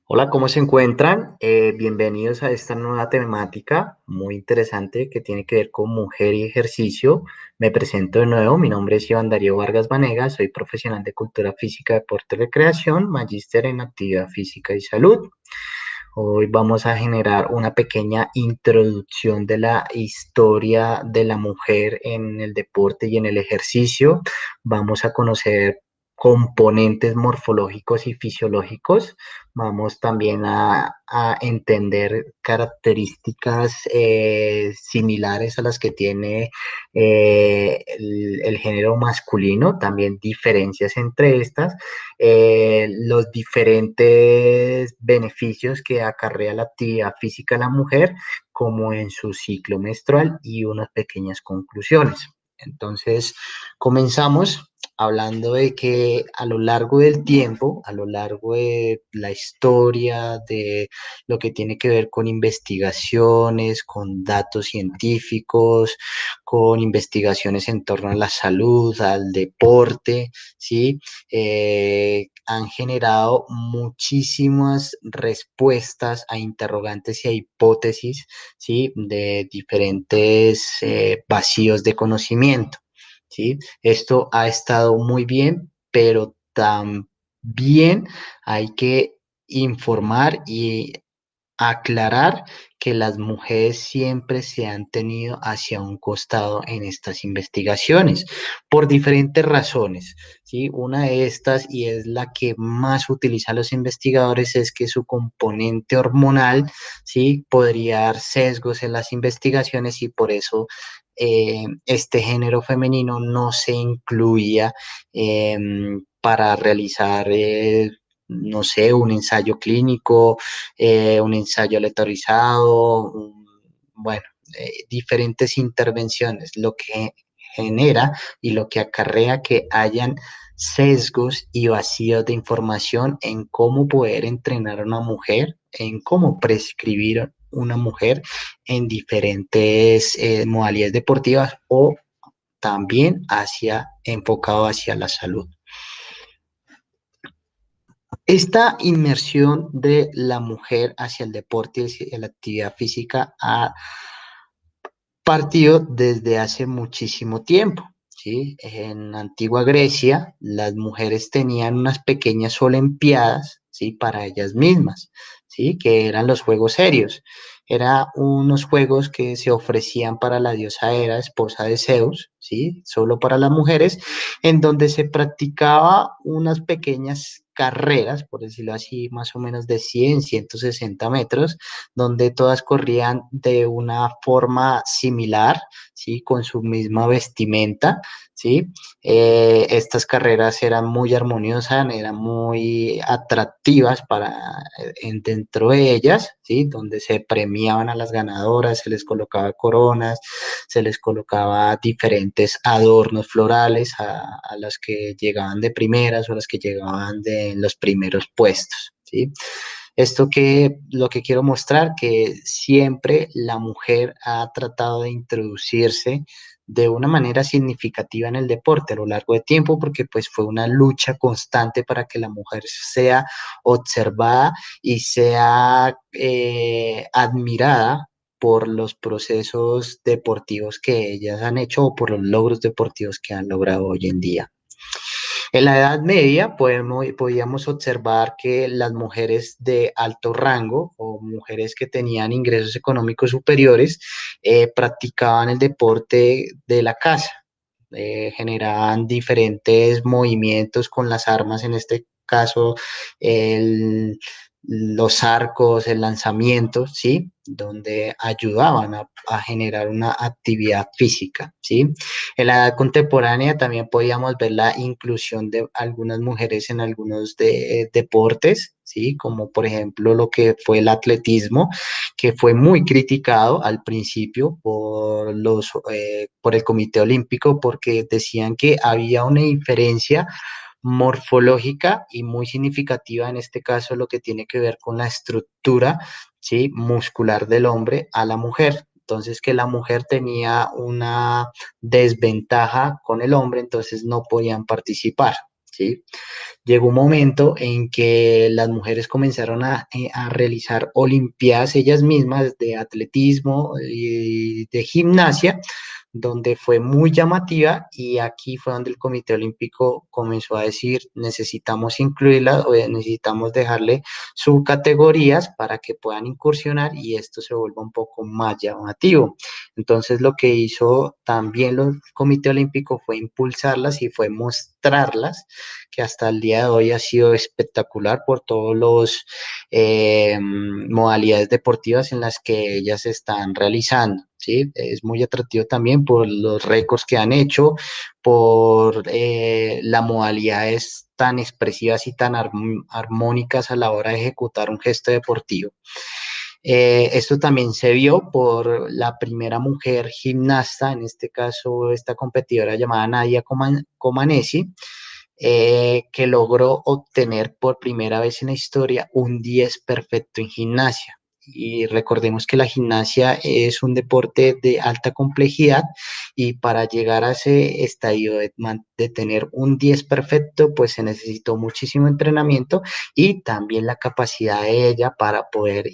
Hola, ¿cómo se encuentran? Bienvenidos a esta nueva temática muy interesante que tiene que ver con mujer y ejercicio. Me presento de nuevo, mi nombre es Iván Darío Vargas Vanegas, soy profesional de cultura física, deporte y recreación, magíster en actividad física y salud. Hoy vamos a generar una pequeña introducción de la historia de la mujer en el deporte y en el ejercicio. Vamos a conocer componentes morfológicos y fisiológicos. Vamos también a entender características similares a las que tiene el género masculino, también diferencias entre estas, los diferentes beneficios que acarrea la actividad física a la mujer, como en su ciclo menstrual y unas pequeñas conclusiones. Entonces, comenzamos hablando de que a lo largo del tiempo, a lo largo de la historia, de lo que tiene que ver con investigaciones, con datos científicos, con investigaciones en torno a la salud, al deporte, ¿sí? Han generado muchísimas respuestas a interrogantes y a hipótesis, ¿sí? De diferentes vacíos de conocimiento, ¿sí? Esto ha estado muy bien, pero también hay que informar y aclarar que las mujeres siempre se han tenido hacia un costado en estas investigaciones por diferentes razones, ¿sí? Una de estas, y es la que más utilizan los investigadores, es que su componente hormonal, ¿sí? Podría dar sesgos en las investigaciones y por eso este género femenino no se incluía para realizar no sé, un ensayo clínico, un ensayo aleatorizado, bueno, diferentes intervenciones, lo que genera y lo que acarrea que hayan sesgos y vacíos de información en cómo poder entrenar a una mujer, en cómo prescribir una mujer en diferentes modalidades deportivas o también enfocado hacia la salud. Esta inmersión de la mujer hacia el deporte y hacia la actividad física ha partido desde hace muchísimo tiempo, ¿sí? En antigua Grecia, las mujeres tenían unas pequeñas olimpiadas, ¿sí? Para ellas mismas, ¿sí? Que eran los juegos serios. Eran unos juegos que se ofrecían para la diosa Hera, esposa de Zeus, ¿sí? Solo para las mujeres, en donde se practicaba unas pequeñas carreras, por decirlo así, más o menos de 100, 160 metros, donde todas corrían de una forma similar, ¿sí? Con su misma vestimenta, ¿sí? Estas carreras eran muy armoniosas, eran muy atractivas dentro de ellas, ¿sí? Donde se premiaban a las ganadoras, se les colocaba coronas, se les colocaba diferentes adornos florales a las que llegaban de primeras o a las que llegaban de los primeros puestos, ¿sí? Esto que lo que quiero mostrar, que siempre la mujer ha tratado de introducirse de una manera significativa en el deporte a lo largo de tiempo, porque pues fue una lucha constante para que la mujer sea observada y sea admirada por los procesos deportivos que ellas han hecho o por los logros deportivos que han logrado hoy en día. En la Edad Media podíamos observar que las mujeres de alto rango o mujeres que tenían ingresos económicos superiores practicaban el deporte de la caza, generaban diferentes movimientos con las armas, en este caso el, los arcos, el lanzamiento, ¿sí? Donde ayudaban a generar una actividad física, ¿sí? En la edad contemporánea también podíamos ver la inclusión de algunas mujeres en algunos deportes, ¿sí? Como por ejemplo lo que fue el atletismo, que fue muy criticado al principio por el Comité Olímpico porque decían que había una diferencia morfológica y muy significativa en este caso lo que tiene que ver con la estructura, ¿sí? Muscular del hombre a la mujer. Entonces que la mujer tenía una desventaja con el hombre, entonces no podían participar, ¿sí? llegó un momento en que las mujeres comenzaron a realizar olimpiadas ellas mismas de atletismo y de gimnasia, donde fue muy llamativa y aquí fue donde el Comité Olímpico comenzó a decir, necesitamos incluirlas o necesitamos dejarle subcategorías para que puedan incursionar y esto se vuelva un poco más llamativo. Entonces lo que hizo también el Comité Olímpico fue impulsarlas y fue mostrarlas, que hasta el día de hoy ha sido espectacular por todos los modalidades deportivas en las que ellas están realizando. ¿Sí? Es muy atractivo también por los récords que han hecho, por las modalidades tan expresivas y tan armónicas a la hora de ejecutar un gesto deportivo. Esto también se vio por la primera mujer gimnasta, en este caso esta competidora llamada Nadia Comaneci, que logró obtener por primera vez en la historia un 10 perfecto en gimnasia. Y recordemos que la gimnasia es un deporte de alta complejidad y para llegar a ese estadio de tener un 10 perfecto, pues se necesitó muchísimo entrenamiento y también la capacidad de ella para poder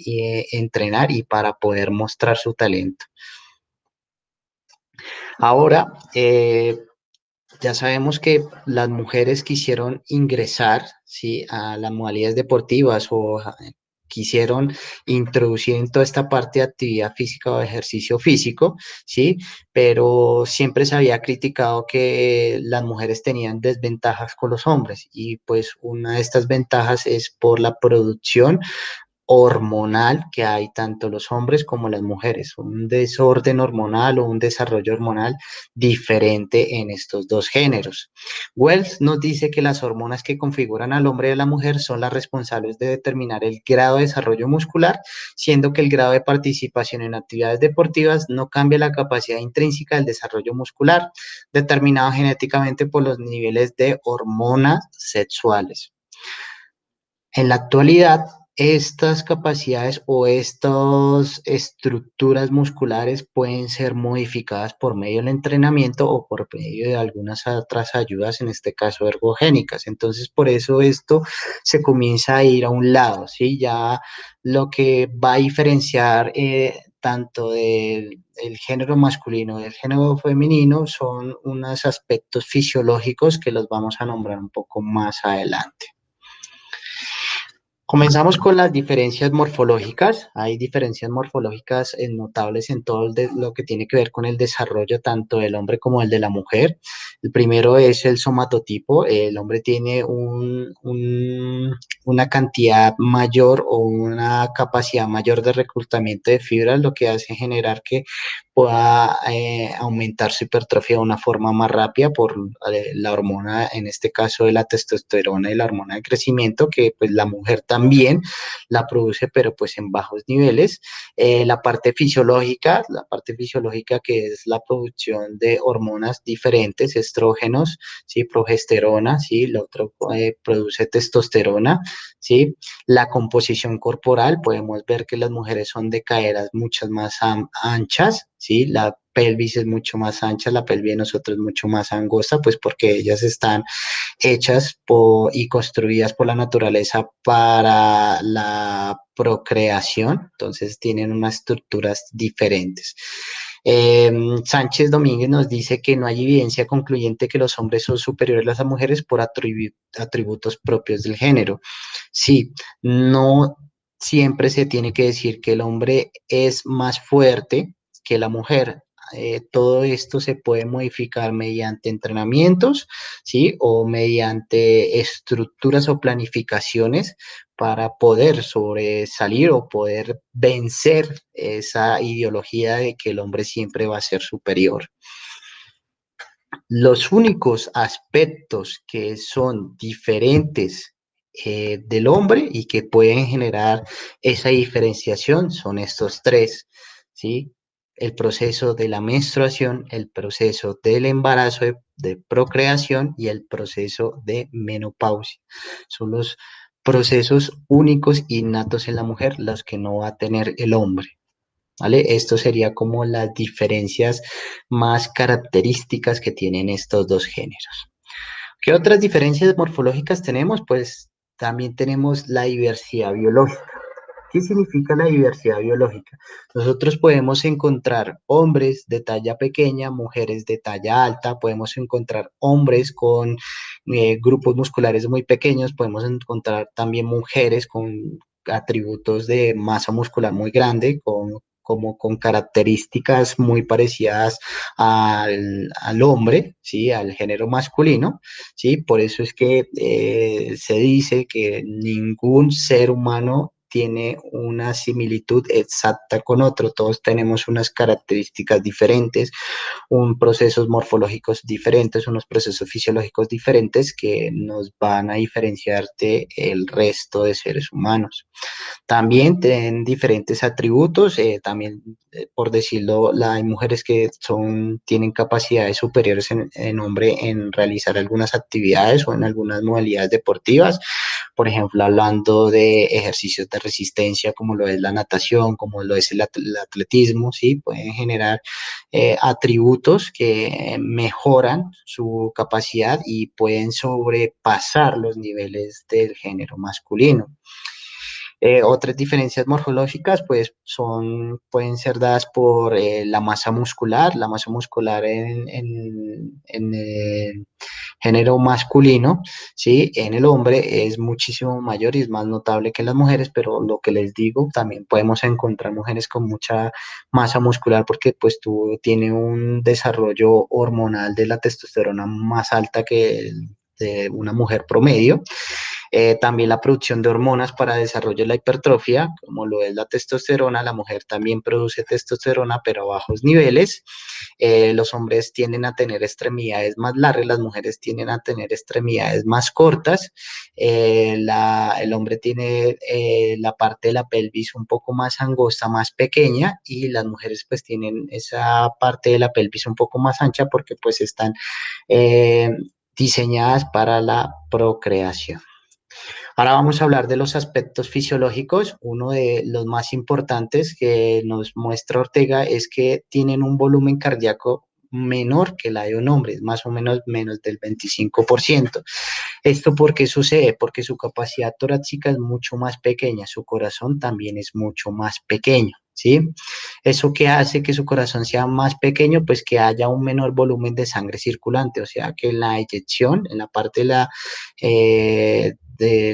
entrenar y para poder mostrar su talento. Ahora, ya sabemos que las mujeres quisieron ingresar, ¿sí?, a las modalidades deportivas o quisieron introducir en toda esta parte de actividad física o ejercicio físico, ¿sí? Pero siempre se había criticado que las mujeres tenían desventajas con los hombres y pues una de estas ventajas es por la producción hormonal que hay tanto los hombres como las mujeres, un desorden hormonal o un desarrollo hormonal diferente en estos dos géneros. Wells nos dice que las hormonas que configuran al hombre y a la mujer son las responsables de determinar el grado de desarrollo muscular, siendo que el grado de participación en actividades deportivas no cambia la capacidad intrínseca del desarrollo muscular, determinado genéticamente por los niveles de hormonas sexuales. En la actualidad, estas capacidades o estas estructuras musculares pueden ser modificadas por medio del entrenamiento o por medio de algunas otras ayudas, en este caso ergogénicas. Entonces, por eso esto se comienza a ir a un lado, ¿sí? Ya lo que va a diferenciar tanto del género masculino y del género femenino son unos aspectos fisiológicos que los vamos a nombrar un poco más adelante. Comenzamos con las diferencias morfológicas. Hay diferencias morfológicas notables en todo lo que tiene que ver con el desarrollo tanto del hombre como el de la mujer. El primero es el somatotipo. El hombre tiene una cantidad mayor o una capacidad mayor de reclutamiento de fibras, lo que hace generar que pueda aumentar su hipertrofia de una forma más rápida por la hormona, en este caso de la testosterona y la hormona de crecimiento, que pues la mujer también la produce, pero pues en bajos niveles. La parte fisiológica que es la producción de hormonas diferentes, estrógenos, ¿sí? Progesterona, ¿sí? Lo otro produce testosterona, ¿sí? La composición corporal, podemos ver que las mujeres son de caderas muchas más anchas, ¿sí? La pelvis es mucho más ancha, la pelvis de nosotros es mucho más angosta, pues porque ellas están hechas y construidas por la naturaleza para la procreación, entonces tienen unas estructuras diferentes. Sánchez Domínguez nos dice que no hay evidencia concluyente que los hombres son superiores a las mujeres por atributos propios del género. Sí, no siempre se tiene que decir que el hombre es más fuerte que la mujer. Todo esto se puede modificar mediante entrenamientos, ¿sí? O mediante estructuras o planificaciones para poder sobresalir o poder vencer esa ideología de que el hombre siempre va a ser superior. Los únicos aspectos que son diferentes del hombre y que pueden generar esa diferenciación son estos tres, ¿sí? El proceso de la menstruación, el proceso del embarazo de procreación y el proceso de menopausia. Son los procesos únicos innatos en la mujer, los que no va a tener el hombre. ¿Vale? Esto sería como las diferencias más características que tienen estos dos géneros. ¿Qué otras diferencias morfológicas tenemos? Pues también tenemos la diversidad biológica. ¿Qué significa la diversidad biológica? Nosotros podemos encontrar hombres de talla pequeña, mujeres de talla alta, podemos encontrar hombres con grupos musculares muy pequeños, podemos encontrar también mujeres con atributos de masa muscular muy grande, como con características muy parecidas al hombre, ¿sí? Al género masculino, ¿sí? Por eso es que se dice que ningún ser humano tiene una similitud exacta con otro, todos tenemos unas características diferentes, un procesos morfológicos diferentes, unos procesos fisiológicos diferentes que nos van a diferenciar de el resto de seres humanos. También tienen diferentes atributos, también por decirlo, hay mujeres que tienen capacidades superiores en hombre en realizar algunas actividades o en algunas modalidades deportivas, por ejemplo, hablando de ejercicios de resistencia como lo es la natación, como lo es el atletismo, ¿sí? Pueden generar atributos que mejoran su capacidad y pueden sobrepasar los niveles del género masculino. Otras diferencias morfológicas, pues, pueden ser dadas por la masa muscular. La masa muscular en el género masculino, ¿sí? En el hombre es muchísimo mayor y es más notable que en las mujeres, pero lo que les digo, también podemos encontrar mujeres con mucha masa muscular porque pues tiene un desarrollo hormonal de la testosterona más alta que de una mujer promedio. También la producción de hormonas para desarrollo de la hipertrofia, como lo es la testosterona, la mujer también produce testosterona, pero a bajos niveles. Los hombres tienden a tener extremidades más largas, las mujeres tienden a tener extremidades más cortas. El hombre tiene la parte de la pelvis un poco más angosta, más pequeña, y las mujeres pues tienen esa parte de la pelvis un poco más ancha porque pues están eh, diseñadas para la procreación. Ahora vamos a hablar de los aspectos fisiológicos. Uno de los más importantes que nos muestra Ortega es que tienen un volumen cardíaco menor que la de un hombre, más o menos del 25%. ¿Esto por qué sucede? Porque su capacidad torácica es mucho más pequeña, su corazón también es mucho más pequeño, ¿sí? ¿Eso qué hace que su corazón sea más pequeño? Pues que haya un menor volumen de sangre circulante, o sea que la eyección, en la parte de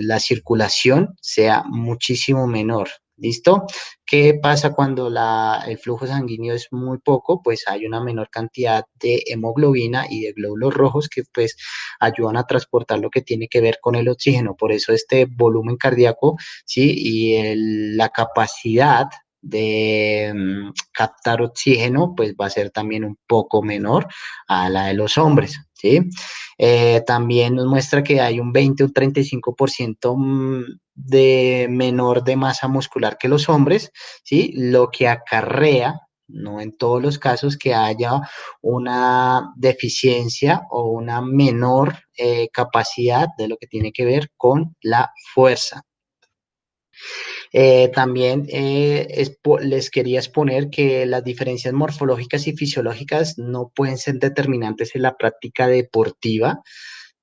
la circulación, sea muchísimo menor. ¿Listo? ¿Qué pasa cuando el flujo sanguíneo es muy poco? Pues hay una menor cantidad de hemoglobina y de glóbulos rojos que pues ayudan a transportar lo que tiene que ver con el oxígeno. Por eso este volumen cardíaco, ¿sí? Y la capacidad de captar oxígeno, pues va a ser también un poco menor a la de los hombres, ¿sí? También nos muestra que hay un 20 o 35% de menor de masa muscular que los hombres, ¿sí? Lo que acarrea, no en todos los casos, que haya una deficiencia o una menor capacidad de lo que tiene que ver con la fuerza. También les quería exponer que las diferencias morfológicas y fisiológicas no pueden ser determinantes en la práctica deportiva,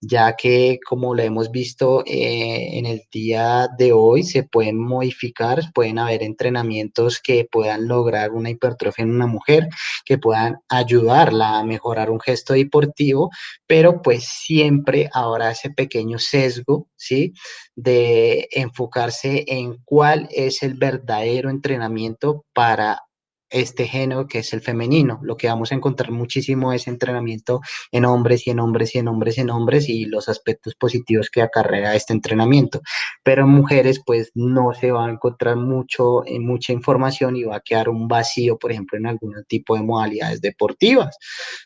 ya que como lo hemos visto en el día de hoy, se pueden modificar, pueden haber entrenamientos que puedan lograr una hipertrofia en una mujer, que puedan ayudarla a mejorar un gesto deportivo, pero pues siempre habrá ese pequeño sesgo, ¿sí? De enfocarse en cuál es el verdadero entrenamiento para este género que es el femenino. Lo que vamos a encontrar muchísimo es entrenamiento en hombres y en hombres y en hombres y en hombres y los aspectos positivos que acarrea este entrenamiento. Pero en mujeres pues no se va a encontrar mucha información y va a quedar un vacío, por ejemplo, en algún tipo de modalidades deportivas,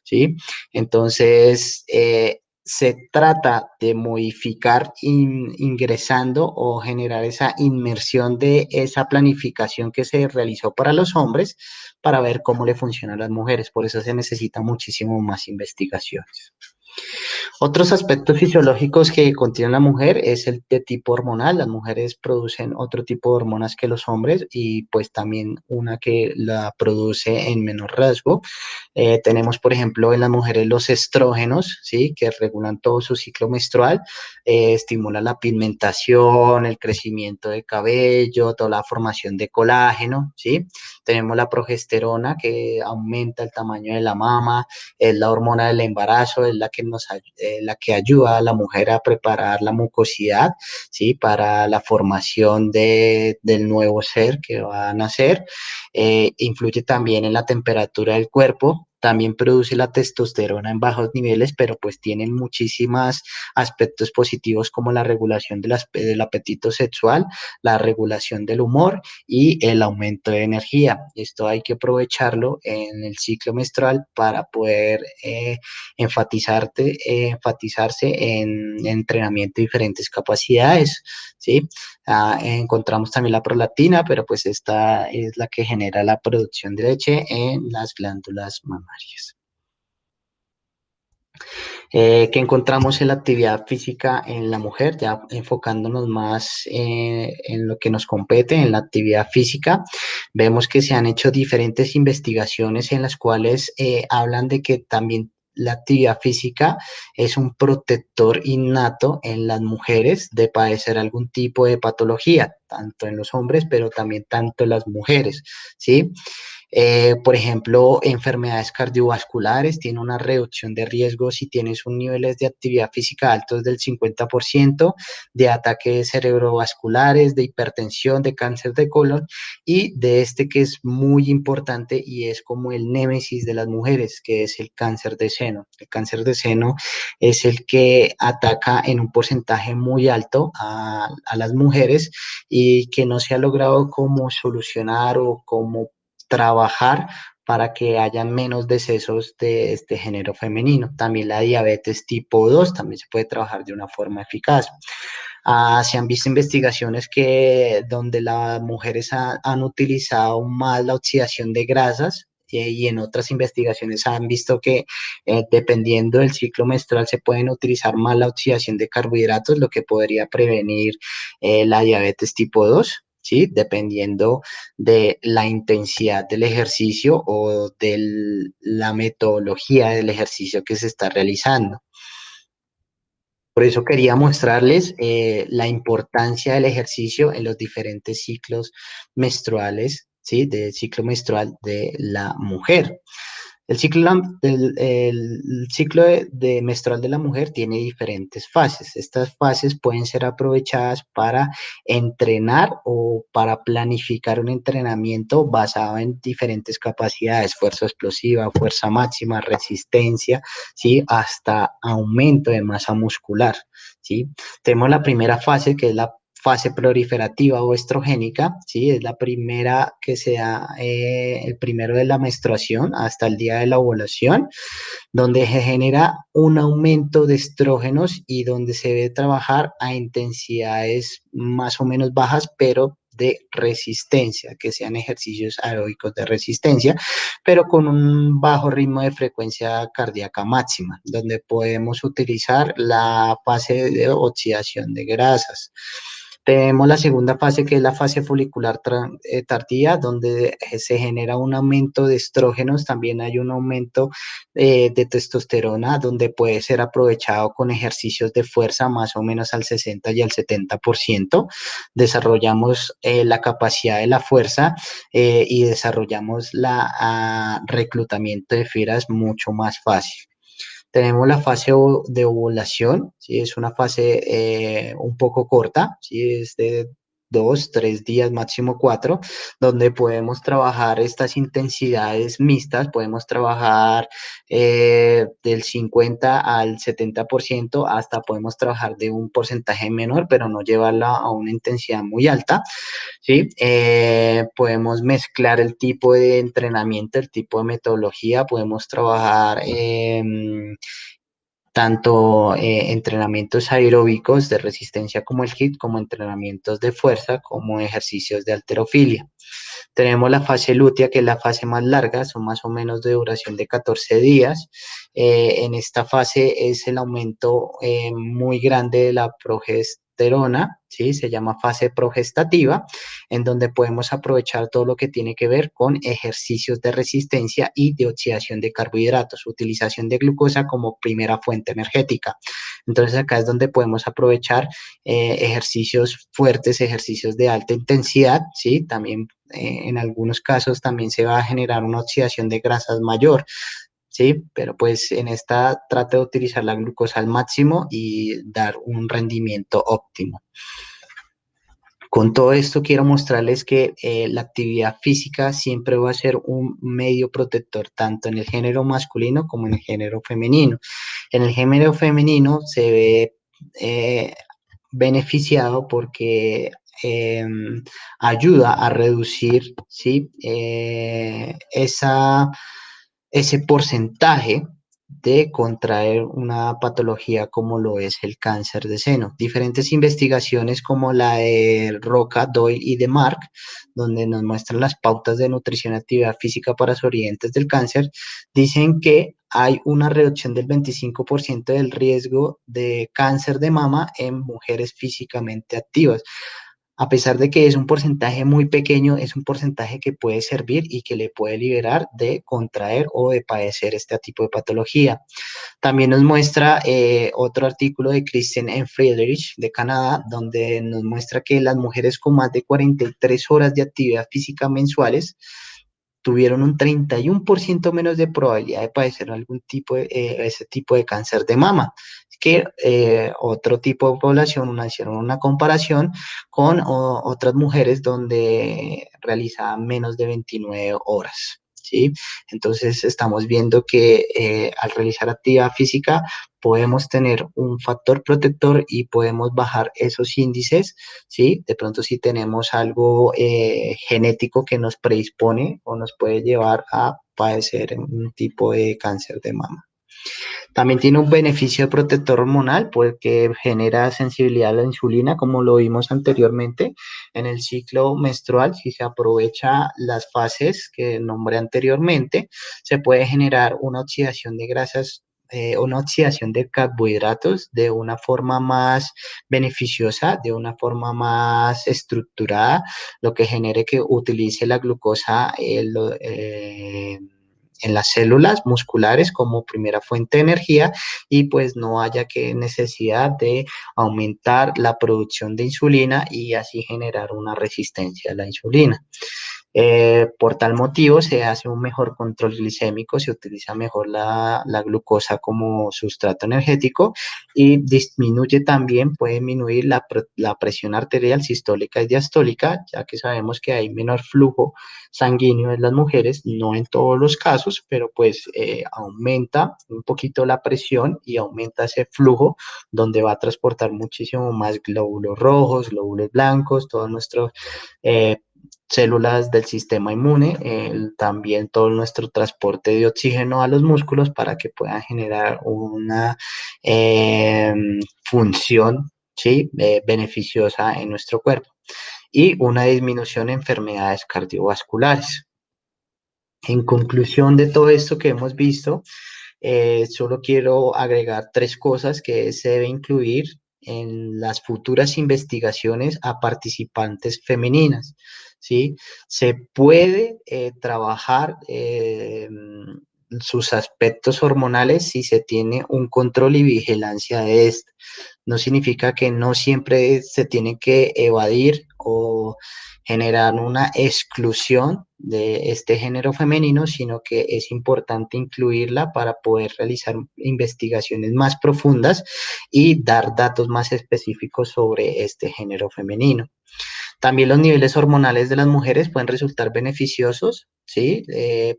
¿sí? Entonces, se trata de modificar ingresando o generar esa inmersión de esa planificación que se realizó para los hombres para ver cómo le funciona a las mujeres. Por eso se necesita muchísimo más investigaciones. Otros aspectos fisiológicos que contiene la mujer es el de tipo hormonal. Las mujeres producen otro tipo de hormonas que los hombres y pues también una que la produce en menor rasgo. Tenemos, por ejemplo, en las mujeres los estrógenos, ¿sí? Que regulan todo su ciclo menstrual, estimula la pigmentación, el crecimiento de cabello, toda la formación de colágeno, ¿sí? Tenemos la progesterona que aumenta el tamaño de la mama, es la hormona del embarazo, es la que la que ayuda a la mujer a preparar la mucosidad, ¿sí? Para la formación del nuevo ser que va a nacer. Influye también en la temperatura del cuerpo. También produce la testosterona en bajos niveles, pero pues tienen muchísimos aspectos positivos como la regulación del apetito sexual, la regulación del humor y el aumento de energía. Esto hay que aprovecharlo en el ciclo menstrual para poder enfatizarse en entrenamiento de diferentes capacidades, ¿sí? Encontramos también la prolactina, pero pues esta es la que genera la producción de leche en las glándulas mamarias. Que encontramos en la actividad física en la mujer, ya enfocándonos más en lo que nos compete, en la actividad física, vemos que se han hecho diferentes investigaciones en las cuales hablan de que también la actividad física es un protector innato en las mujeres de padecer algún tipo de patología, tanto en los hombres, pero también tanto en las mujeres, ¿sí? Por ejemplo, enfermedades cardiovasculares, tiene una reducción de riesgo si tienes un niveles de actividad física altos del 50%, de ataques cerebrovasculares, de hipertensión, de cáncer de colon y de este que es muy importante y es como el némesis de las mujeres, que es el cáncer de seno. El cáncer de seno es el que ataca en un porcentaje muy alto a las mujeres y que no se ha logrado como solucionar o como trabajar para que haya menos decesos de este género femenino. También la diabetes tipo 2 también se puede trabajar de una forma eficaz. Se han visto investigaciones que donde las mujeres han utilizado más la oxidación de grasas y en otras investigaciones han visto que dependiendo del ciclo menstrual se pueden utilizar más la oxidación de carbohidratos, lo que podría prevenir la diabetes tipo 2. ¿Sí? Dependiendo de la intensidad del ejercicio o de la metodología del ejercicio que se está realizando. Por eso quería mostrarles la importancia del ejercicio en los diferentes ciclos menstruales, ¿sí? Del ciclo menstrual de la mujer. El ciclo de menstrual de la mujer tiene diferentes fases. Estas fases pueden ser aprovechadas para entrenar o para planificar un entrenamiento basado en diferentes capacidades, fuerza explosiva, fuerza máxima, resistencia, ¿sí? Hasta aumento de masa muscular, ¿sí? Tenemos la primera fase que es la fase proliferativa o estrogénica, ¿sí? Es la primera que se da el primero de la menstruación hasta el día de la ovulación, donde se genera un aumento de estrógenos y donde se debe trabajar a intensidades más o menos bajas, pero de resistencia, que sean ejercicios aeróbicos de resistencia, pero con un bajo ritmo de frecuencia cardíaca máxima, donde podemos utilizar la fase de oxidación de grasas. Tenemos la segunda fase, que es la fase folicular tardía, donde se genera un aumento de estrógenos, también hay un aumento de testosterona, donde puede ser aprovechado con ejercicios de fuerza más o menos al 60 y al 70%. Desarrollamos la capacidad de la fuerza y desarrollamos la reclutamiento de fibras mucho más fácil. Tenemos la fase de ovulación, ¿sí? Es una fase un poco corta, ¿sí? Es de 2, 3 días, máximo 4, donde podemos trabajar estas intensidades mixtas, podemos trabajar del 50 al 70%, hasta podemos trabajar de un porcentaje menor, pero no llevarla a una intensidad muy alta. ¿Sí? Podemos mezclar el tipo de entrenamiento, el tipo de metodología, podemos trabajar tanto entrenamientos aeróbicos de resistencia como el HIIT, como entrenamientos de fuerza, como ejercicios de halterofilia. Tenemos la fase lútea, que es la fase más larga, son más o menos de duración de 14 días. En esta fase es el aumento muy grande de la progesterona, ¿sí? Se llama fase progestativa, en donde podemos aprovechar todo lo que tiene que ver con ejercicios de resistencia y de oxidación de carbohidratos, utilización de glucosa como primera fuente energética. Entonces acá es donde podemos aprovechar ejercicios fuertes, ejercicios de alta intensidad, ¿sí? También en algunos casos también se va a generar una oxidación de grasas mayor, ¿sí? Pero pues en esta trata de utilizar la glucosa al máximo y dar un rendimiento óptimo. Con todo esto quiero mostrarles que la actividad física siempre va a ser un medio protector tanto en el género masculino como en el género femenino. En el género femenino se ve beneficiado porque eh, ayuda a reducir, ¿sí? Ese porcentaje de contraer una patología como lo es el cáncer de seno. Diferentes investigaciones como la de Roca, Doyle y de Mark, donde nos muestran las pautas de nutrición y actividad física para sobrevivientes del cáncer, dicen que hay una reducción del 25% del riesgo de cáncer de mama en mujeres físicamente activas. A pesar de que es un porcentaje muy pequeño, es un porcentaje que puede servir y que le puede liberar de contraer o de padecer este tipo de patología. También nos muestra otro artículo de Christian M. Friedrich de Canadá, donde nos muestra que las mujeres con más de 43 horas de actividad física mensuales tuvieron un 31% menos de probabilidad de padecer algún tipo de, ese tipo de cáncer de mama. Que otro tipo de población, hicieron una comparación con otras mujeres donde realizaban menos de 29 horas. ¿Sí? Entonces estamos viendo que al realizar actividad física podemos tener un factor protector y podemos bajar esos índices, ¿sí? De pronto si tenemos algo genético que nos predispone o nos puede llevar a padecer un tipo de cáncer de mama. También tiene un beneficio protector hormonal porque genera sensibilidad a la insulina, como lo vimos anteriormente. En el ciclo menstrual, si se aprovecha las fases que nombré anteriormente, se puede generar una oxidación de grasas, una oxidación de carbohidratos de una forma más beneficiosa, de una forma más estructurada, lo que genere que utilice la glucosa en las células musculares como primera fuente de energía y pues no haya que necesidad de aumentar la producción de insulina y así generar una resistencia a la insulina. Por tal motivo se hace un mejor control glicémico, se utiliza mejor la glucosa como sustrato energético y disminuye también, puede disminuir la presión arterial sistólica y diastólica, ya que sabemos que hay menor flujo sanguíneo en las mujeres, no en todos los casos, pero pues aumenta un poquito la presión y aumenta ese flujo donde va a transportar muchísimo más glóbulos rojos, glóbulos blancos, todo nuestro células del sistema inmune, también todo nuestro transporte de oxígeno a los músculos para que puedan generar una eh, función, ¿sí? Beneficiosa en nuestro cuerpo y una disminución en enfermedades cardiovasculares. En conclusión de todo esto que hemos visto, solo quiero agregar tres cosas que se debe incluir en las futuras investigaciones a participantes femeninas, ¿sí? Se puede trabajar sus aspectos hormonales si se tiene un control y vigilancia de esto. No significa que no siempre se tiene que evadir o generar una exclusión de este género femenino, sino que es importante incluirla para poder realizar investigaciones más profundas y dar datos más específicos sobre este género femenino. También los niveles hormonales de las mujeres pueden resultar beneficiosos, ¿sí?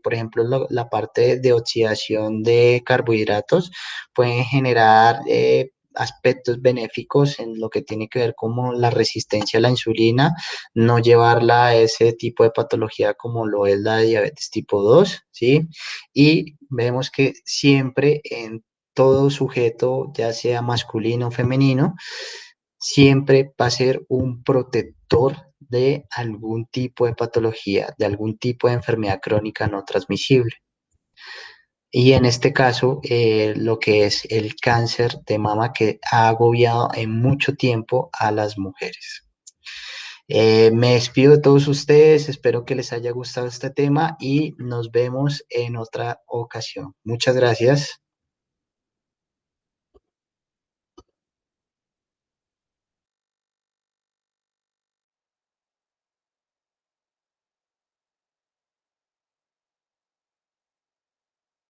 Por ejemplo, la parte de oxidación de carbohidratos pueden generar aspectos benéficos en lo que tiene que ver como la resistencia a la insulina, no llevarla a ese tipo de patología como lo es la diabetes tipo 2, ¿sí? Y vemos que siempre en todo sujeto, ya sea masculino o femenino, siempre va a ser un protector de algún tipo de patología, de algún tipo de enfermedad crónica no transmisible. y en este caso lo que es el cáncer de mama que ha agobiado en mucho tiempo a las mujeres. Me despido de todos ustedes, espero que les haya gustado este tema y nos vemos en otra ocasión. Muchas gracias.